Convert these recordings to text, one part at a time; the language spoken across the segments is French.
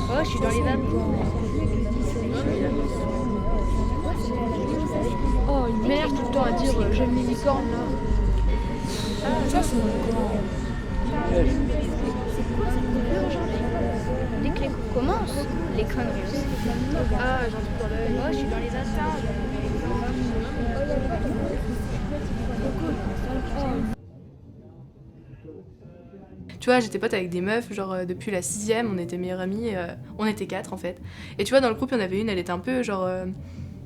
Oh, je suis dans les vapes. Oh, il m'énerve tout le temps à dire j'aime les licornes là. Ça, c'est mon grand. Dès que les cours commencent, les conneries aussi. Ah, j'ai un truc dans l'œil. Oh, je suis dans les vapes. Tu vois, j'étais pote avec des meufs, genre depuis la 6ème, on était meilleures amies, on était 4 en fait. Et tu vois, dans le groupe, il y en avait une, elle était un peu genre.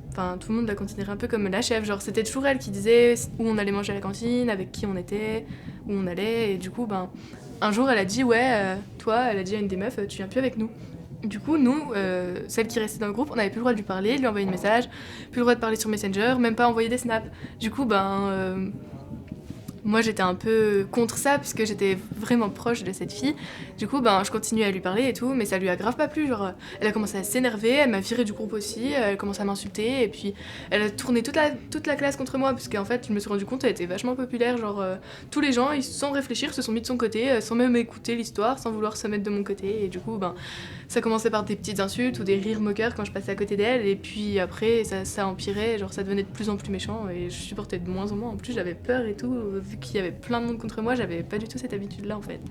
Enfin, tout le monde la considérait un peu comme la chef, genre c'était toujours elle qui disait où on allait manger à la cantine, avec qui on était, où on allait, et du coup, ben, un jour elle a dit, ouais, toi, elle a dit à une des meufs, tu viens plus avec nous. Du coup, nous, celle qui restait dans le groupe, on n'avait plus le droit de lui parler, de lui envoyer un message, plus le droit de parler sur Messenger, même pas envoyer des snaps. Du coup, ben. moi j'étais un peu contre ça puisque j'étais vraiment proche de cette fille. Du coup je continuais à lui parler et tout, mais ça lui a grave pas plu. Genre elle a commencé à s'énerver, elle m'a virée du groupe aussi, elle a commencé à m'insulter et puis elle a tourné toute la classe contre moi parce qu'en fait je me suis rendu compte qu'elle était vachement populaire. Genre tous les gens ils, sans réfléchir, se sont mis de son côté, sans même écouter l'histoire, sans vouloir se mettre de mon côté. Et du coup ça commençait par des petites insultes ou des rires moqueurs quand je passais à côté d'elle, et puis après ça empirait, genre ça devenait de plus en plus méchant et je supportais de moins en moins. En plus j'avais peur et tout, vu qu'il y avait plein de monde contre moi, j'avais pas du tout cette habitude là en fait.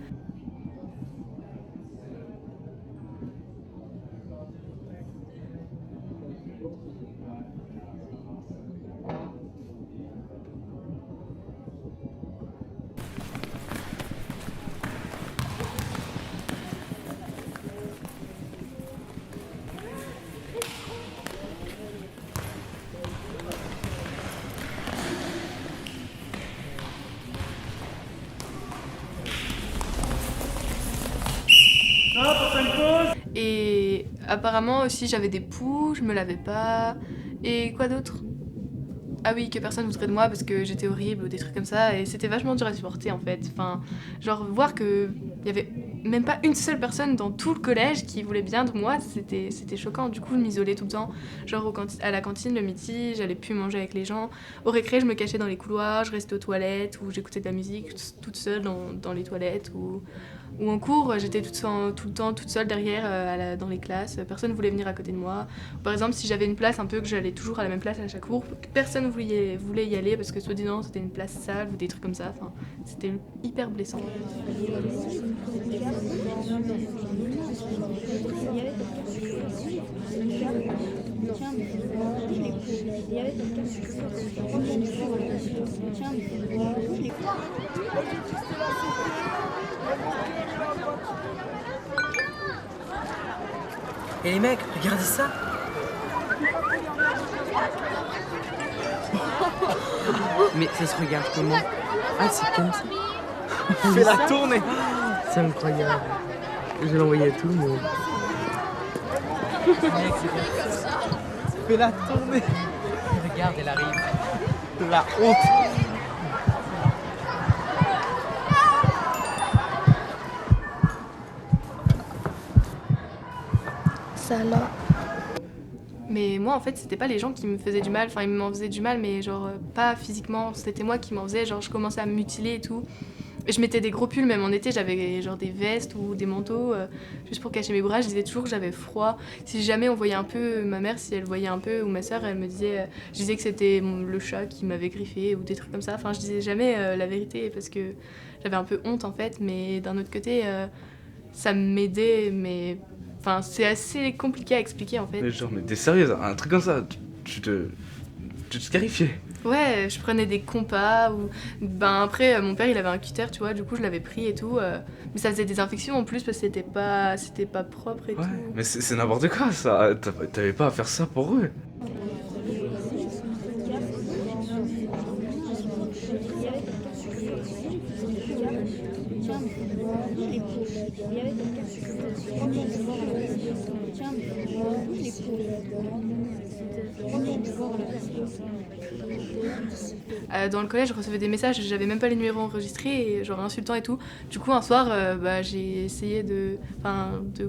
Et apparemment aussi j'avais des poux, je me lavais pas. Et quoi d'autre? Ah oui, que personne voudrait de moi parce que j'étais horrible ou des trucs comme ça, et c'était vachement dur à supporter en fait. Enfin, genre voir que il y avait même pas une seule personne dans tout le collège qui voulait bien de moi, c'était choquant. Du coup, je m'isolais tout le temps. Genre à la cantine le midi, j'allais plus manger avec les gens. Au récré, je me cachais dans les couloirs, je restais aux toilettes ou j'écoutais de la musique toute seule dans les toilettes ou en cours, j'étais tout le temps toute seule derrière dans les classes. Personne voulait venir à côté de moi. Par exemple, si j'avais une place un peu que j'allais toujours à la même place à chaque cours, personne voulait y aller parce que soi-disant c'était une place sale ou des trucs comme ça. Enfin, c'était hyper blessant. Et les mecs, regardez ça. Mais ça se regarde comment? Ah, c'est comme ça. Fais la tournée. C'est incroyable. Je vais l'envoyer à tout le monde. Fais la tournée. Regarde, elle arrive. La honte. Ça là. Mais moi en fait c'était pas les gens qui me faisaient du mal, enfin ils m'en faisaient du mal mais genre pas physiquement, c'était moi qui m'en faisais, genre je commençais à me mutiler et tout. Et je mettais des gros pulls, même en été j'avais genre des vestes ou des manteaux juste pour cacher mes bras. Je disais toujours que j'avais froid. Si jamais on voyait un peu ma mère, si elle voyait un peu, ou ma soeur, elle me disait, je disais que c'était le chat qui m'avait griffé ou des trucs comme ça. Enfin je disais jamais la vérité parce que j'avais un peu honte en fait, mais d'un autre côté ça m'aidait, mais enfin c'est assez compliqué à expliquer en fait. Mais genre, mais t'es sérieuse, un truc comme ça, tu te scarifiais. Ouais, je prenais des compas ou après mon père il avait un cutter, tu vois, du coup je l'avais pris et tout, mais ça faisait des infections en plus parce que c'était pas propre et Ouais, tout. mais c'est n'importe quoi ça, t'avais pas à faire ça pour eux. Dans le collège, je recevais des messages, j'avais même pas les numéros enregistrés, et genre insultants et tout. Du coup, un soir, j'ai essayé de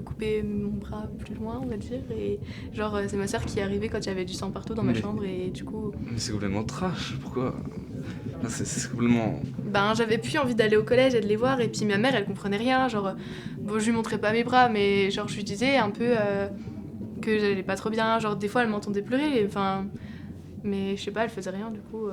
couper mon bras plus loin, on va dire. Et genre, c'est ma soeur qui est arrivée quand il y avait du sang partout dans ma chambre, et du coup. Mais c'est complètement trash, pourquoi? C'est complètement. J'avais plus envie d'aller au collège et de les voir, et puis ma mère, elle comprenait rien. Genre, bon, je lui montrais pas mes bras, mais genre, je lui disais un peu que j'allais pas trop bien. Genre, des fois, elle m'entendait pleurer, enfin. Mais je sais pas, elle faisait rien, du coup.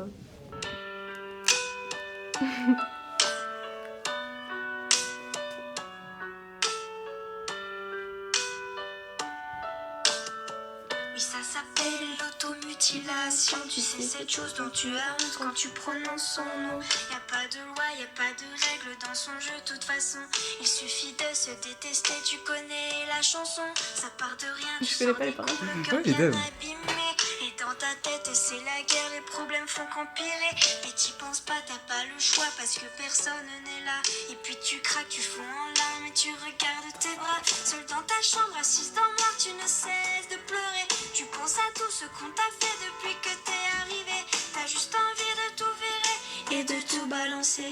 Oui, ça s'appelle l'automutilation. Tu sais, cette chose dont tu as honte quand tu prononces son nom. Y a pas de loi, y a pas de règles dans son jeu, de toute façon. Il suffit de se détester, tu connais la chanson. Ça part de rien, tu Je connais sors pas les des paroles. coups, le Ouais, cœur il est bien dead. abîmé. Et dans ta tête, c'est la guerre, les problèmes font qu'empirer. Mais t'y penses pas, t'as pas le choix parce que personne n'est là. Et puis tu craques, tu fonds en larmes et tu regardes tes bras. Seul dans ta chambre, assise dans le noir, tu ne cesses de pleurer. Tu penses à tout ce qu'on t'a fait depuis que t'es arrivé. T'as juste envie de tout virer et de tout balancer.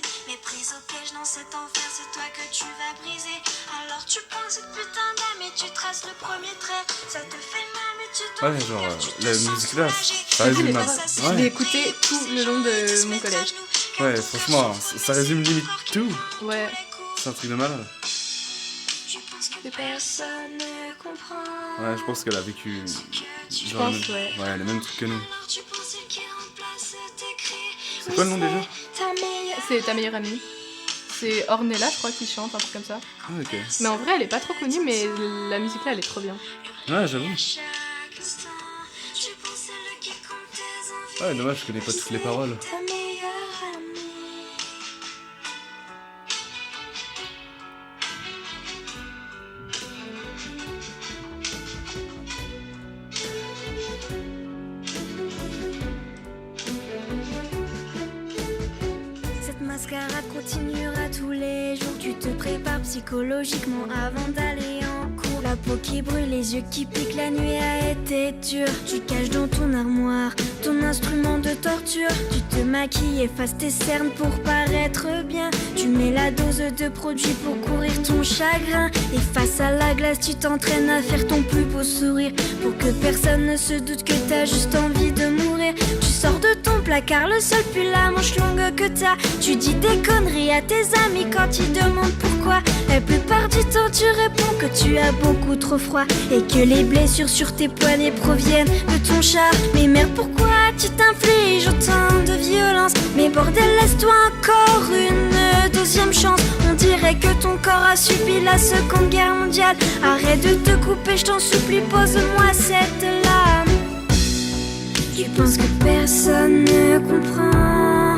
cet enfer, c'est toi que tu vas briser. Alors tu prends cette putain d'âme et tu traces le premier trait. Ça te fait mal mais tu t'en Ouais, fous, genre, car tu te la sens musique là, soulagé. ça J'ai vu résume les ma... paroles. Je l'ai Ouais, écouté tout le long de mon collège. ouais, franchement, ça résume limite tout. Ouais. C'est un truc de malade. Tu penses que personne ne comprend. Ouais, je pense qu'elle a vécu... Je genre, pense, ouais. Ouais, les mêmes trucs que nous. Alors tu penses celle qui remplace tes cris. C'est quoi le nom déjà? Ta meilleure. C'est ta meilleure amie. C'est Ornella, je crois, qui chante, un truc comme ça. Ah, ok. Mais en vrai, elle est pas trop connue, mais la musique là, elle est trop bien. Ouais, j'avoue. Chaque instant, tu penses celle qui compte tes envies. Ouais, dommage, je connais pas toutes les paroles. Ta meilleure amie. Cette mascarade continuera tous les jours. Tu te prépares psychologiquement avant d'aller en cours. La peau qui brûle, les yeux qui piquent, la nuit a été dure. Tu caches dans ton armoire ton instrument de torture. Tu te maquilles, effaces tes cernes pour paraître bien. Tu mets la dose de produit pour courir ton chagrin. Et face à la glace, tu t'entraînes à faire ton plus beau sourire. Pour que personne ne se doute que t'as juste envie de mourir. Tu sors de ton placard, le seul pull la manche longue que t'as. Tu dis des conneries à tes amis quand ils demandent pourquoi. La plupart du temps tu réponds que tu as beaucoup trop froid. Et que les blessures sur tes poignets proviennent de ton char. Mais merde, pourquoi tu t'infliges autant de violence? Mais bordel, laisse-toi encore une deuxième chance. On dirait que ton corps a subi la Seconde Guerre mondiale. Arrête de te couper, je t'en supplie, pose-moi cette lame. Tu penses que personne ne comprend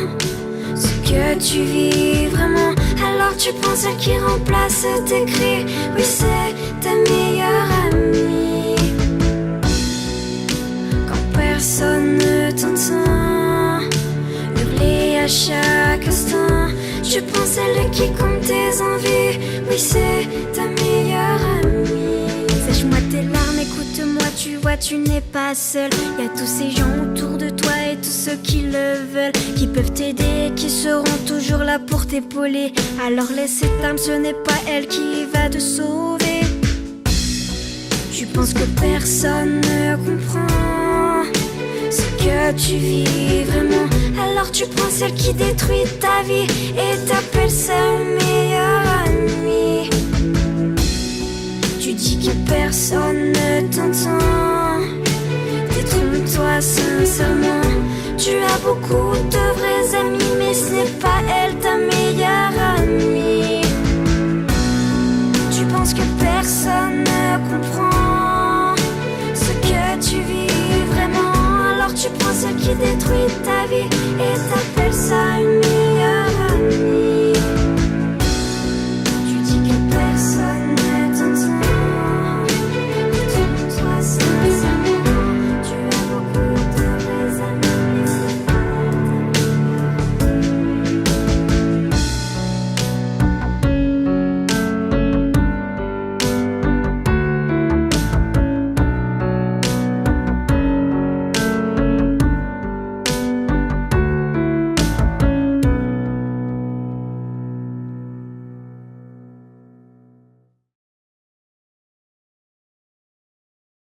ce que tu vis vraiment. Alors tu prends celle qui remplace tes cris. Oui, c'est ta meilleure amie. Quand personne ne t'entend hurler à chaque instant, tu prends celle qui compte tes envies. Oui, c'est ta meilleure amie. Sèche-moi tes larmes, écoute-moi, tu vois, tu n'es pas seul. Y a tous ces gens autour de toi et tous ceux qui le veulent, qui peuvent t'aider, qui seront toujours là pour t'épauler. Alors laisse cette âme, ce n'est pas elle qui va te sauver. Tu penses que personne ne comprend ce que tu vis vraiment. Alors tu prends celle qui détruit ta vie et t'appelles seule meilleure amie. Tu dis que personne ne t'entend. Détrompe-toi sincèrement. Tu as beaucoup de vrais amis, mais ce n'est pas elle ta meilleure amie.